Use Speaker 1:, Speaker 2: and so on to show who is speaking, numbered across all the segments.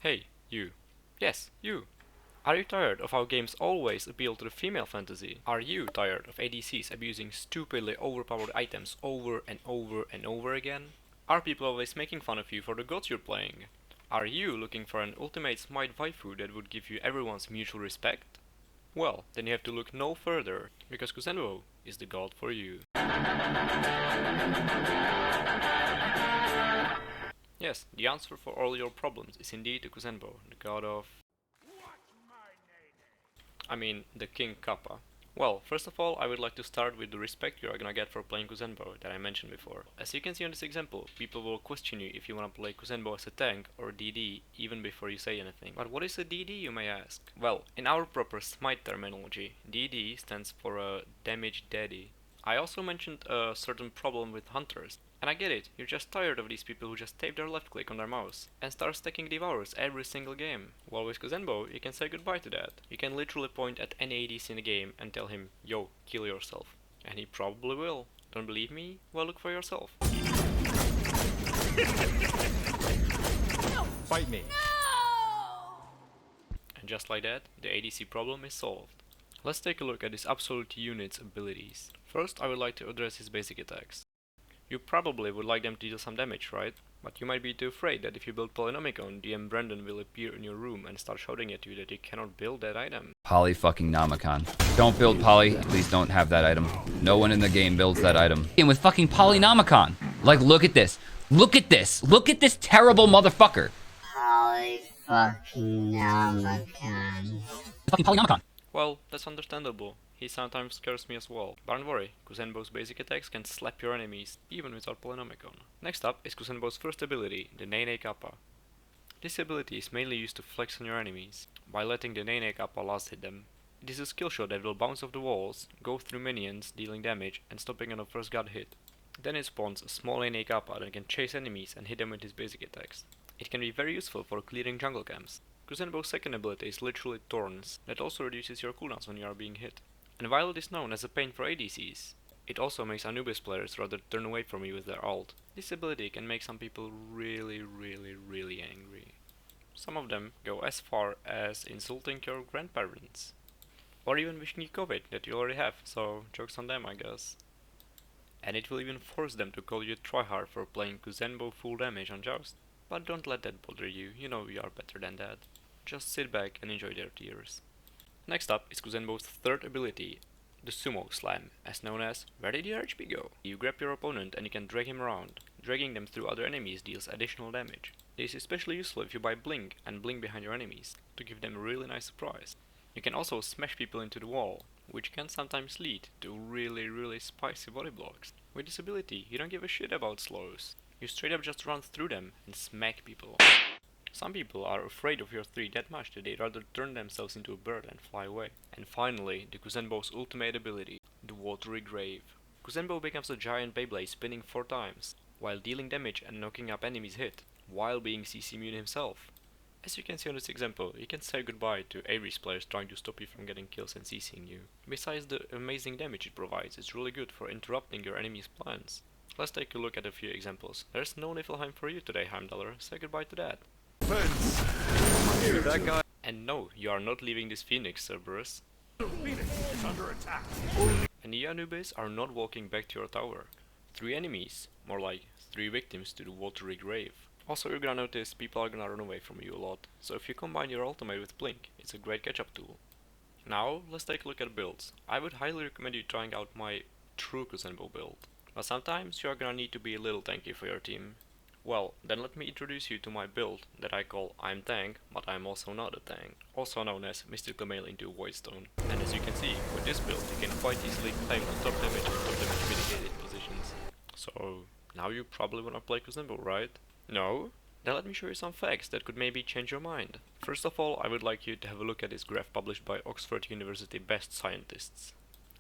Speaker 1: Hey, you. Yes, you. Are you tired of how games always appeal to the female fantasy? Are you tired of ADCs abusing stupidly overpowered items over and over and over again? Are people always making fun of you for the gods you're playing? Are you looking for an ultimate Smite waifu that would give you everyone's mutual respect? Well, then you have to look no further, because Kuzenbo is the god for you. Yes, the answer for all your problems is indeed the Kuzenbo, the god of... I mean, the King Kappa. Well, first of all, I would like to start with the respect you are gonna get for playing Kuzenbo that I mentioned before. As you can see on this example, people will question you if you wanna play Kuzenbo as a tank or DD even before you say anything. But what is a DD, you may ask? Well, in our proper Smite terminology, DD stands for Damage Daddy. I also mentioned a certain problem with hunters. And I get it, you're just tired of these people who just tape their left click on their mouse and start stacking devours every single game. Well, with Kuzenbo, you can say goodbye to that. You can literally point at any ADC in the game and tell him, yo, kill yourself. And he probably will. Don't believe me? Well, look for yourself.
Speaker 2: Fight me.
Speaker 1: And just like that, the ADC problem is solved. Let's take a look at this absolute unit's abilities. First, I would like to address his basic attacks. You probably would like them to deal some damage, right? But you might be too afraid that if you build Polynomicon, DM Brandon will appear in your room and start shouting at you that you cannot build that item.
Speaker 3: Poly fucking Nomicon. Don't build Poly. Please don't have that item. No one in the game builds that item. And with fucking Polynomicon. Like, look at this. Look at this. Look at this terrible motherfucker.
Speaker 4: Poly fucking Nomicon.
Speaker 3: Fucking Polynomicon.
Speaker 1: Well, that's understandable. He sometimes scares me as well. But don't worry, Kuzenbo's basic attacks can slap your enemies, even without Polynomicon. Next up is Kuzenbo's first ability, the Nene Kappa. This ability is mainly used to flex on your enemies, by letting the Nene Kappa last hit them. It is a skill shot that will bounce off the walls, go through minions, dealing damage, and stopping on the first god hit. Then it spawns a small Nene Kappa that can chase enemies and hit them with his basic attacks. It can be very useful for clearing jungle camps. Kuzenbo's second ability is literally Thorns, that also reduces your cooldowns when you are being hit. And while it is known as a pain for ADCs, it also makes Anubis players rather turn away from you with their ult. This ability can make some people really angry. Some of them go as far as insulting your grandparents. Or even wishing you COVID that you already have, so jokes on them, I guess. And it will even force them to call you tryhard for playing Kuzenbo full damage on Joust. But don't let that bother you, you know you are better than that. Just sit back and enjoy their tears. Next up is Kuzenbo's third ability, the Sumo Slam, as known as Where did your HP go? You grab your opponent and you can drag him around. Dragging them through other enemies deals additional damage. This is especially useful if you buy Blink and blink behind your enemies, to give them a really nice surprise. You can also smash people into the wall, which can sometimes lead to really spicy body blocks. With this ability, you don't give a shit about slows. You straight up just run through them and smack people. Some people are afraid of your 3 that much that they rather turn themselves into a bird and fly away. And finally, the Kuzenbo's ultimate ability, the Watery Grave. Kuzenbo becomes a giant Beyblade spinning 4 times, while dealing damage and knocking up enemies hit, while being CC immune himself. As you can see on this example, you can say goodbye to Ares players trying to stop you from getting kills and CCing you. Besides the amazing damage it provides, it's really good for interrupting your enemy's plans. Let's take a look at a few examples. There's no Niflheim for you today, Heimdallr. Say goodbye to that.
Speaker 2: That guy.
Speaker 1: And no, you are not leaving this Phoenix, Cerberus.
Speaker 2: Phoenix is under attack.
Speaker 1: And the Anubis are not walking back to your tower. 3 enemies, more like 3 victims to the Watery Grave. Also, you're gonna notice people are gonna run away from you a lot, so if you combine your ultimate with Blink, it's a great catch-up tool. Now, let's take a look at builds. I would highly recommend you trying out my true Kuzenbo build. But sometimes you are gonna need to be a little tanky for your team. Well, then let me introduce you to my build that I call I'm Tank, but I'm also not a tank. Also known as Mystical Mail into Voidstone. And as you can see, with this build you can quite easily claim the top damage and top damage mitigated positions. So, now you probably wanna play Kuzenbo, right? No? Then let me show you some facts that could maybe change your mind. First of all, I would like you to have a look at this graph published by Oxford University Best Scientists.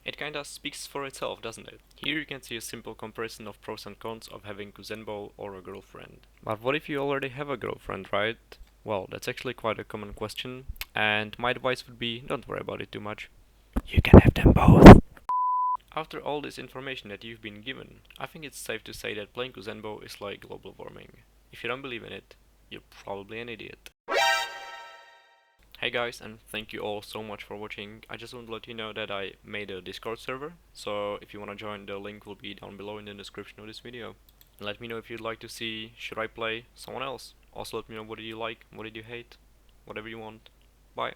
Speaker 1: It kinda speaks for itself, doesn't it? Here you can see a simple comparison of pros and cons of having Kuzenbo or a girlfriend. But what if you already have a girlfriend, right? Well, that's actually quite a common question, and my advice would be, don't worry about it too much. You can have them both. After all this information that you've been given, I think it's safe to say that playing Kuzenbo is like global warming. If you don't believe in it, you're probably an idiot. Hey guys, and thank you all so much for watching. I just want to let you know that I made a Discord server, so if you want to join, the link will be down below in the description of this video. And let me know if you'd like to see should I play someone else. Also let me know what did you like, what did you hate, whatever you want. Bye.